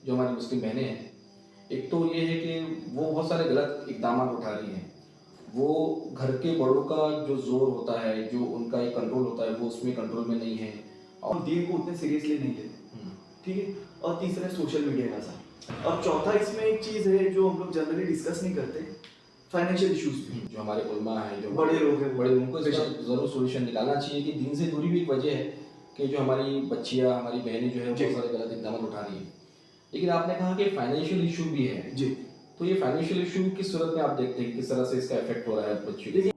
जो हमारी मुस्लिम बहनें हैं, एक तो ये है कि वो बहुत सारे गलत इक़दामात उठा रही हैं। वो घर के बड़ों का जो ज़ोर होता है, जो उनका एक कंट्रोल होता है, वो उसमें कंट्रोल में नहीं है। और हम दीन को उतने सीरियसली नहीं लेते, ठीक है। और तीसरा सोशल मीडिया का असर। और चौथा इसमें एक चीज़ है जो हम लोग जनरली डिस्कस नहीं करते, फाइनेंशियल इश्यूज भी। जो हमारे उलमा हैं, जो बड़े लोग हैं, बड़े उनको इसका ज़रूर सॉल्यूशन निकालना चाहिए कि दीन से दूरी भी एक वजह है कि जो हमारी बच्चियाँ, हमारी बहनें जो है बहुत सारे गलत इक़दाम उठा रही हैं। लेकिन आपने कहा कि फाइनेंशियल इशू भी है। जी। तो ये फाइनेंशियल इशू किस सूरत में आप देखते हैं, किस तरह से इसका इफेक्ट हो रहा है बच्चों पे?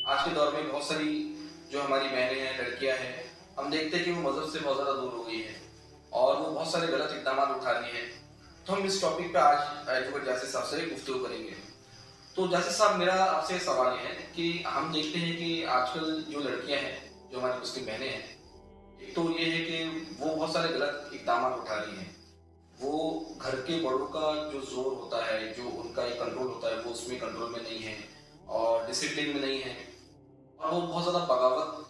आज के दौर में बहुत सारी जो हमारी बहनें हैं, लड़कियां हैं, हम देखते हैं कि वो मजहब से बहुत ज़्यादा दूर हो गई है और वो बहुत सारे गलत इक़दाम उठा रही है। तो हम इस टॉपिक पे आज एडवोकेट जासिर साहब से गुफ्तगू करेंगे। तो जासिर साहब, मेरा आपसे सवाल ये है कि हम देखते हैं कि आजकल जो लड़कियां हैं, जो हमारी मुस्लिम बहनें हैं, एक तो ये है कि वो बहुत सारे गलत इक़दाम उठा रही हैं। वो घर के बड़ों का जो ज़ोर होता है, जो उनका एक कंट्रोल होता है, वो उसमें कंट्रोल में नहीं है और डिसिप्लिन में नहीं है। और वो बहुत ज़्यादा बगावत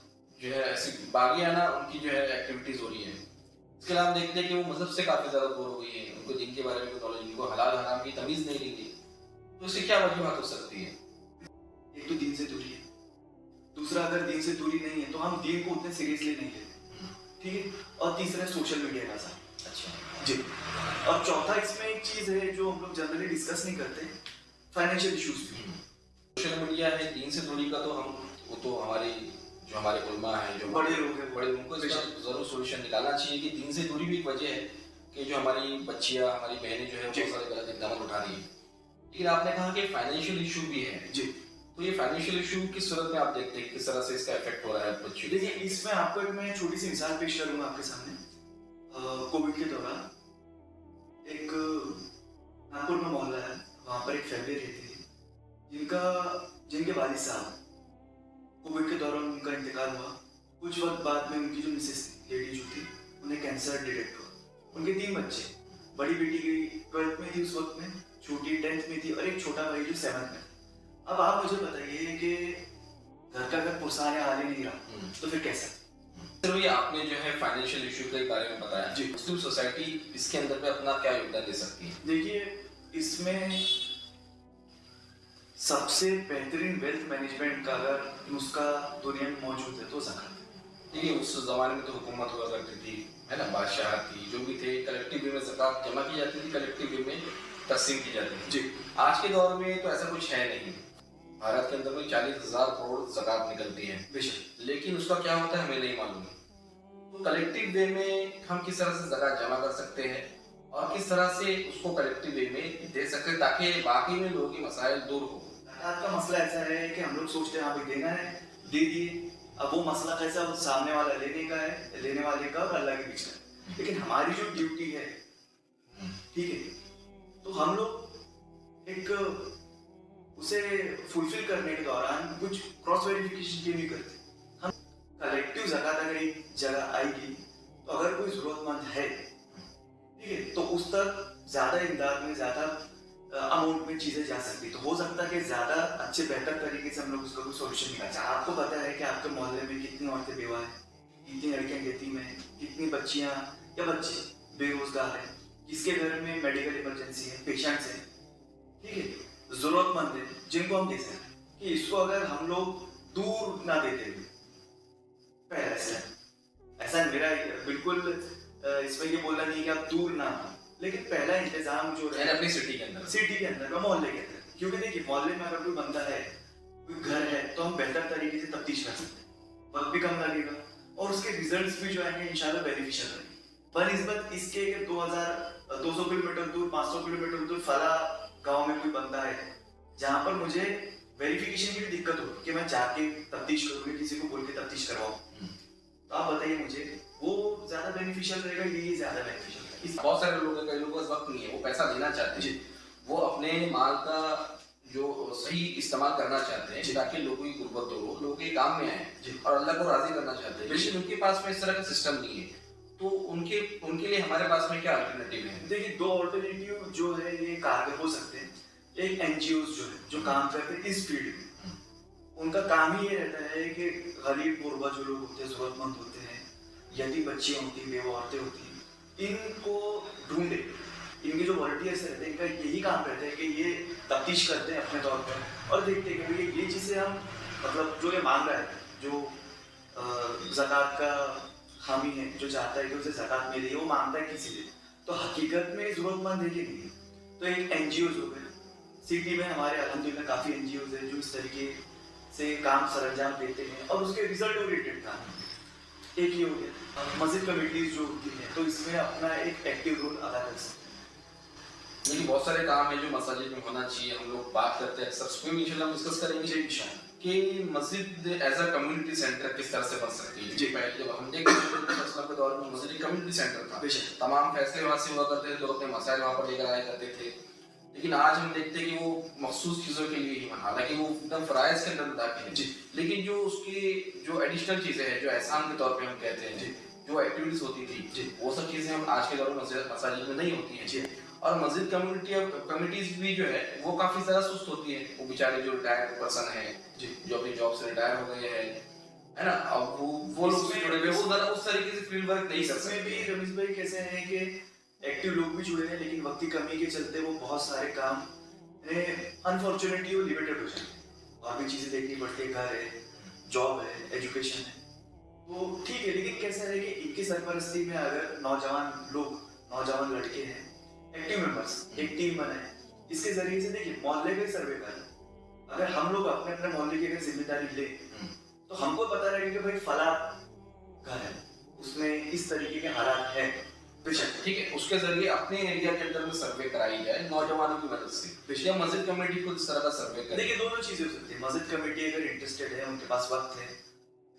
जो है, ऐसी बागियाना उनकी जो है एक्टिविटीज़ हो रही है। इसके अलावा हम देखते हैं कि वो मज़हब से काफ़ी ज़्यादा दूर हो गई है। उनको दीन के बारे में कोई नॉलेज, उनको हलाल हराम की तमीज़ नहीं रही। तो इससे क्या वजूहत हो सकती है? एक तो दीन से दूरी है, दूसरा अगर दीन से दूरी नहीं है तो हम दीन को उतने सीरियसली नहीं लेते, ठीक है। और तीसरा सोशल मीडिया का असर। अच्छा जी। और चौथा इसमें एक चीज़ है जो हम लोग जनरली डिस्कस नहीं करते, फाइनेंशियल इश्यूज भी। सोशल मीडिया है, दीन से दूरी का तो वो तो जो हमारे उलमा हैं, जो बड़े लोग हैं, बड़े उनको इसका ज़रूर सॉल्यूशन निकालना चाहिए कि दीन से दूरी भी एक वजह है कि जो हमारी बच्चियाँ, हमारी बहनें जो है बहुत सारे गलत इक़दाम उठा रही हैं। लेकिन आपने कहा कि फाइनेंशियल इशू भी है। जी। तो ये फाइनेंशियल इशू किस सूरत में आप देखते हैं, किस तरह से इसका इफेक्ट हो रहा है बच्चों पे? देखिए, इसमें आपको एक मैं छोटी सी मिसाल पेश करूंगा आपके सामने। कोविड के दौरान एक नागपुर में मोहल्ला है, वहां पर एक फैमिली रहती थी जिनके वालिद साहब, कोविड के दौरान उनका इंतकाल हुआ। कुछ वक्त बाद में उनकी जो मिसेस लेडी जो थी, उन्हें कैंसर डिटेक्ट हुआ। उनके 3 बच्चे, बड़ी बेटी की 12th में थी उस वक्त में, छोटी 10th में थी और एक छोटा भाई जो 7th में। अब आप मुझे बताइए कि घर का अगर पुरसाने हाल ही नहीं रहा तो फिर कैसा? चलो, ये आपने जो है फाइनेंशियल इशू के बारे में बताया जी। मुस्लिम सोसाइटी इसके अंदर पे अपना क्या योगदान दे सकती है? देखिए, इसमें सबसे बेहतरीन वेल्थ मैनेजमेंट का अगर नुस्खा दुनिया में मौजूद है तो ज़कात। देखिए, उस जमाने में तो हुकूमत हुआ करती थी, है ना, बादशाह थी, जो भी थे, कलेक्टिव वे में ज़कात जमा की जाती थी, कलेक्टिव वे में तकसीम की जाती थी। जी। आज के दौर में तो ऐसा कुछ है नहीं। भारत के अंदर में 40,000 करोड़ ज़कात निकलती है, बेशक। लेकिन उसका क्या होता है हमें नहीं मालूम। तो कलेक्टिव वे में हम किस तरह से ज़कात जमा कर सकते हैं और किस तरह से उसको कलेक्टिव वे में दे सकते हैं ताकि वाकई में लोगों के मसाइल दूर हो। ज़कात का मसला ऐसा है कि हम लोग सोचते हैं हाँ भाई देना है, दे दिए। अब वो मसला कैसा, वो सामने वाला लेने का है, लेने वाले का और अल्लाह के बीच का। लेकिन हमारी जो ड्यूटी है, ठीक है, तो हम लोग एक उसे फुलफिल करने के दौरान कुछ क्रॉस वेरिफिकेशन भी करते हैं। हम कलेक्टिव ज़कात अगर एक जगह आएगी तो अगर कोई ज़रूरतमंद है, ठीक है, तो उस तक ज़्यादा इमदाद में, ज़्यादा अमाउंट में चीज़ें जा सकती। तो हो सकता है कि ज़्यादा अच्छे बेहतर तरीके से हम लोग उसका कोई सॉल्यूशन निकाल जाए। आपको पता है कि आपके मोहल्ले में कितनी औरतें बेवा हैं, कितनी लड़कियां यतीम हैं, कितनी बच्चियां या बच्चे बेरोजगार हैं, किसके घर में मेडिकल इमरजेंसी है, पेशेंट्स हैं, ठीक है, जरूरतमंद है, जिनको हम दे सकते कि इसको अगर हम लोग दूर ना देते हुए, पहला ऐसा मेरा बिल्कुल इसमें ये बोलना नहीं कि आप दूर ना हो, लेकिन पहला इंतजाम जो है अपनी सिटी के अंदर, मोहल्ले के अंदर। क्योंकि देखिए, मोहल्ले में अगर कोई बंदा है, कोई घर है, तो हम बेहतर तरीके से तफ्तीश कर सकते हैं, वक्त भी कम लगेगा और उसके रिजल्ट्स भी जो आएंगे इंशाल्लाह बेनिफिशियल रहेंगे। बनिस्बत इसके 200 किलोमीटर दूर, 500 किलोमीटर दूर फला गांव में कोई बंदा है जहां पर मुझे वेरिफिकेशन की भी दिक्कत होगी कि मैं जाके तफ्तीश करूंगी, किसी को बोल के तफ्तीश करवाऊं, तो आप बताइए मुझे वो ज्यादा बेनिफिशियल रहेगा, ये ज्यादा बेनिफिशियल रहेगा? बहुत सारे लोग हैं, कई लोगों के पास वक्त नहीं है, वो पैसा देना चाहते हैं, वो अपने माल का जो सही इस्तेमाल करना चाहते हैं ताकि लोगों की गुर्बत हो, लोगों के काम में आए और अल्लाह को राजी करना चाहते हैं, लेकिन उनके पास में इस तरह का सिस्टम नहीं है। तो उनके लिए हमारे पास में क्या अल्टरनेटिव है? देखिए, 2 अल्टरनेटिव जो है ये कारगर हो सकते हैं। एक एनजीओ जो है, जो काम करते हैं इस फील्ड में, उनका काम ही ये रहता है कि गरीब गुरबा जो लोग होते हैं, जरूरतमंद होते हैं, यतीम बच्चियाँ होती हैं, बेवा औरतें होती हैं, इनको ढूंढे। इनके जो वॉलंटियर्स रहते हैं, इनका यही काम रहता है कि ये तफ्तीश करते हैं अपने तौर पर और देखते हैं कि भैया ये चीज़ें हम मतलब जो ये मांग रहा है, जो ज़कात का हामी है, जो चाहता है कि उसे ज़कात मिले, वो मांगता है किसी से, तो हकीकत में ज़रूरतमंद है कि नहीं। तो एक एनजीओज हो गए, सिटी में हमारे अल्हम्दुलिल्लाह काफ़ी एनजीओज हैं जो इस तरीके से काम सरंजाम देते हैं और उसके रिजल्ट ओरिएंटेड काम है। एक ये हो गया मस्जिद कमेटीज जो होती हैं, तो इसमें अपना एक एक्टिव रोल अदा कर सकते हैं। लेकिन बहुत सारे काम है जो मस्जिद में होना चाहिए, हम लोग बात करते हैं अक्सर, उसमें भी इंशाल्लाह हम डिस्कस करेंगे जी इंशाल्लाह कि मस्जिद एज अ कम्युनिटी सेंटर किस तरह से बन सकती है। जी। पहले जब हम देखते थे के दौर में मस्जिद एक कम्युनिटी सेंटर था, बेशक। तमाम फैसले वहाँ से हुआ करते थे, लोग अपने मसाइल वहाँ पर लेकर आया करते थे। लेकिन आज हम देखते हैं कि वो मखसूस चीज़ों के लिए ही बना, हालांकि वो एकदम फ़राइज़ के अंदर दाखिल है, जी। लेकिन जो उसकी जो एडिशनल चीज़ें हैं, जो एहसान के तौर पे हम कहते हैं, जी। जो एक्टिविटीज़ होती थी, जी। वो सब चीज़ें हम आज के दौर में मसाजिद में नहीं होती हैं। जी। और मस्जिद कम्युनिटीज भी जो है वो काफ़ी ज़्यादा सुस्त होती है। वो बेचारे जो रिटायर्ड पर्सन है, जी। जो अपनी जॉब से रिटायर हो गए हैं, है ना, अब वो लोग भी जुड़े हुए, वो ज़रा उस तरीके से फील्ड वर्क नहीं कर इसमें भी सकते। रमेश भाई कैसे हैं कि एक्टिव लोग भी जुड़े हैं, लेकिन वक्त की कमी के चलते वो बहुत सारे काम अनफॉर्चुनेटली वो लिमिटेड हो जाते हैं और भी चीज़ें देखनी पड़ती है, घर है, जॉब है, एजुकेशन है, तो ठीक है। लेकिन कैसा है कि इनकी सरपरस्ती में अगर नौजवान लड़के हैं, एक्टिव मेंबर्स, एक टीम बनाए, इसके जरिए से देखिए मोहल्ले का सर्वे करें। अगर हम लोग अपने अपने मोहल्ले की अगर जिम्मेदारी ले तो हमको पता रहेगा कि भाई फला घर है, उसमें इस तरीके के हालात है। बेशक ठीक है, उसके जरिए अपने एरिया के अंदर में सर्वे कराई जाए नौजवानों की मदद से, या मस्जिद कमेटी खुद इस तरह का सर्वे करे। देखिए दोनों चीजें हो सकती है। मस्जिद कमेटी अगर इंटरेस्टेड है, उनके पास वक्त है,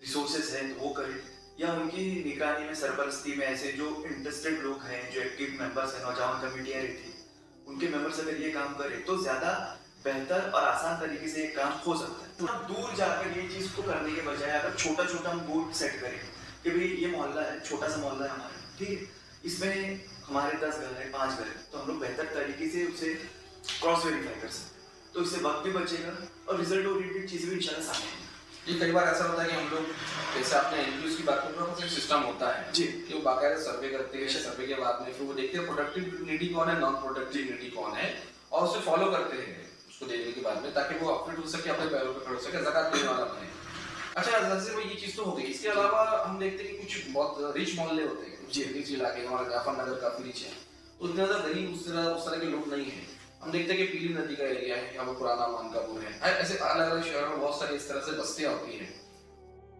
रिसोर्सेज है, तो वो करे, या उनकी निगरानी में सरपरस्ती में ऐसे जो इंटरेस्टेड लोग हैं, जो एक्टिव मेंबर्स हैं, नौजवान कमेटियां रहती है, उनके मेंबर्स अगर ये काम करें तो ज्यादा बेहतर और आसान तरीके से ये काम हो सकता है। तो दूर जाकर ये चीज को करने के बजाय अगर छोटा छोटा हम गोल सेट करें कि भाई ये मोहल्ला है, छोटा सा मोहल्ला है हमारा, ठीक है, इसमें हमारे 10 घर है, 5 घर है, तो हम लोग बेहतर तरीके से उसे क्रॉस वेरीफाई कर सकते हैं, तो इससे वक्त भी बचेगा और रिजल्ट ओरिएंटेड चीजें भी इंशाल्लाह सामने आएंगी। ये कई बार ऐसा होता है कि हम लोग जैसे आपने एनजीओ की बात कर रहे हो, सिस्टम होता है जी। कि वो बाकायदा सर्वे करते हैं, सर्वे के बाद में फिर वो देखते हैं प्रोडक्टिविटी कौन है, नॉन प्रोडक्टिविटी कौन है, और उसे फॉलो करते हैं उसको देखने के बाद में, ताकि वो अपडेट हो सके, अपने पैरों पर खड़े हो सके, ज़कात देने वाला बने। अच्छा, जैसे वो ये चीज़ तो हो गई, इसके अलावा हम देखते हैं कि कुछ बहुत रिच मोहल्ले होते हैं, जी। रिच इलाके, हमारा जाफर नगर काफ़ी रिच है, तो उतने ज़्यादा गरीब उस तरह के लोग नहीं हैं। हम देखते हैं कि पीली नदी का एरिया है, यहाँ पर पुराना मानकापुर है, ऐसे अलग अलग शहरों में बहुत सारी इस तरह से बस्तियाँ होती हैं,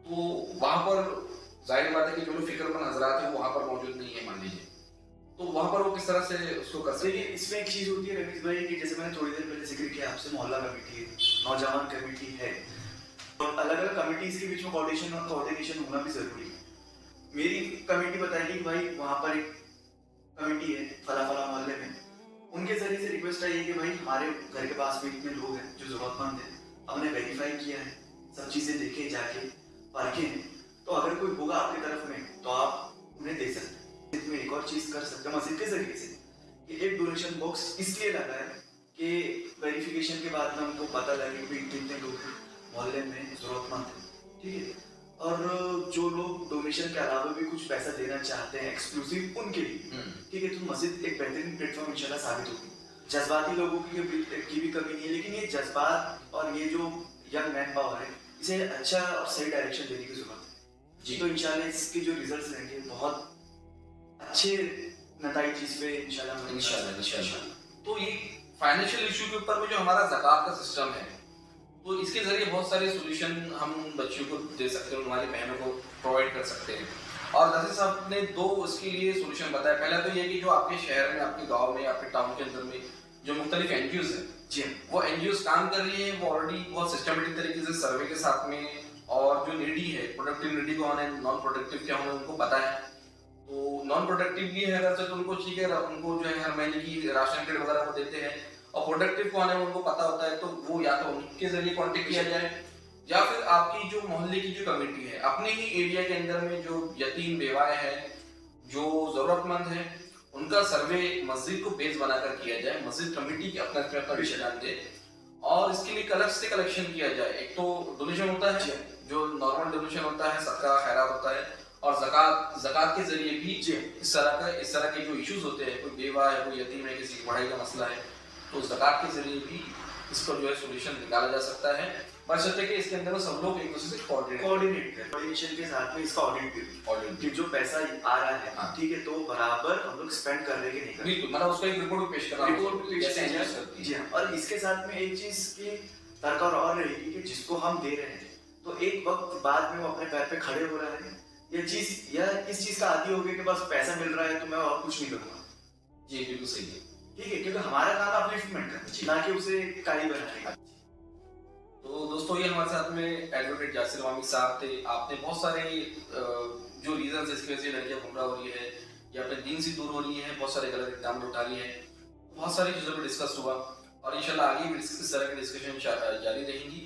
तो वहाँ पर जाहिर बात है कि जो लोग फिक्रमंद हजरात हैं वो वहाँ पर मौजूद नहीं है, मान लीजिए, तो वहाँ पर वो किस तरह से उसको कर सकते देखिए हैं? इसमें एक चीज होती है रमेश भाई कि जैसे मैंने थोड़ी देर पहले जिक्र किया आपसे, मोहल्ला कमेटी है, नौजवान कमेटी है, और अलग अलग कमेटीज के बीच में कोऑर्डिनेशन होना भी जरूरी है। मेरी कमेटी बताएगी भाई वहाँ पर एक कमेटी है फला फला मोहल्ले में, उनके जरिए से रिक्वेस्ट आई है कि भाई हमारे घर के पास में इतने लोग हैं जो जरूरतमंद हैं, हमने वेरीफाई किया है, सब चीजें देखे जाके परखे हैं, तो अगर कोई होगा आपकी तरफ में तो आप उन्हें दे सकते हैं। इसमें एक और चीज कर सकते हैं मस्जिद के जरिए से कि एक डोनेशन बॉक्स इसलिए लगा है कि वेरिफिकेशन के बाद में हमको पता लगे कि कितने लोग मोहल्ले में जरूरतमंद है, ठीक है, और जो लोग डोनेशन के अलावा भी कुछ पैसा देना चाहते हैं एक्सक्लूसिव उनके लिए, ठीक है, तो मस्जिद एक बेहतरीन प्लेटफॉर्म इंशाल्लाह साबित होगी। जज्बाती लोगों की भी कमी नहीं है, लेकिन ये जज्बात और ये जो यंग मैन पावर है, इसे अच्छा और सही डायरेक्शन देने की जरूरत है जी। तो इंशाल्लाह इसके जो रिजल्ट्स रहेंगे बहुत अच्छे नतीजे इस पे इंशाल्लाह। तो ये फाइनेंशियल इशू के ऊपर में जो हमारा ज़कात का सिस्टम है, तो इसके जरिए बहुत सारे सॉल्यूशन हम बच्चों को दे सकते हैं, हमारी बहनों को प्रोवाइड कर सकते हैं। और जैसे साहब ने 2 इसके लिए सॉल्यूशन बताया। पहला तो ये कि जो आपके शहर में, आपके गांव में, आपके टाउन के अंदर में जो मुख्तलिफ एनजीओज हैं जी, वो एनजीओज काम कर रही है, वो ऑलरेडी बहुत सिस्टमेटिक तरीके से सर्वे के साथ में, और जो नीडी है, प्रोडक्टिव नीडी कौन है, नॉन प्रोडक्टिव क्या होना, उनको पता है। तो नॉन प्रोडक्टिव भी है अगर से, तो उनको ठीक है, उनको जो है हर महीने की राशन कार्ड वगैरह वो देते हैं, और प्रोडक्टिव कौन है उनको पता होता है, तो वो या तो उनके जरिए कांटेक्ट किया जाए, या फिर आपकी जो मोहल्ले की जो कमेटी है, अपने ही एरिया के अंदर में जो यतीम बेवाएं हैं, जो जरूरतमंद हैं, उनका सर्वे मस्जिद को बेस बनाकर किया जाए, मस्जिद कमेटी के अपना विषय डाल दे, और इसके लिए अलग से कलेक्शन किया जाए। एक तो डोनेशन होता जी। है, जो नॉर्मल डोनेशन होता है, सदका खैरात होता है, और ज़कात के ज़रिए भी जी। इस तरह के जो इश्यूज होते हैं, कोई बेवा है, कोई यतीम है, किसी की पढ़ाई का मसला है, तो ज़कात के ज़रिए भी इसको जो है सॉल्यूशन निकाला जा सकता है। बशर्ते कि इसके अंदर सब लोग एक दूसरे से कोऑर्डिनेट करें, कोऑर्डिनेशन के साथ में इसका ऑडिट भी कि जो पैसा आ रहा है, हाँ। ठीक है, तो बराबर हम लोग स्पेंड कर रहे हैं कि नहीं कर रहे। बिल्कुल, मतलब उसका एक रिपोर्ट पेश करना, रिपोर्ट पेश जैसे किया NGOs जाए। करती जी है। हाँ, और इसके साथ में एक चीज की दरकार और रहेगी कि जिसको हम दे रहे हैं, तो एक वक्त बाद में वो अपने पैर पे खड़े हो रहा है, या इस चीज का आदी हो गया कि बस पैसा मिल रहा है तो मैं और कुछ नहीं करूंगा। जी, बिल्कुल सही है। ठीक है, क्योंकि हमारा काम अपलिफ्टमेंट करना, ना कि उसे काली बनाने का। तो दोस्तों, ये हमारे साथ में एडवोकेट यासिर वामी साहब थे। आपने बहुत सारे जो रीजंस इसकी वजह से लड़कियां गुमराह हो रही है या अपने दीन से दूर हो रही है, बहुत सारे गलत इल्जाम उठा रही है, बहुत सारी चीज़ों पर डिस्कस हुआ, और इंशाल्लाह आगे भी इस तरह की डिस्कशन जारी रहेंगी।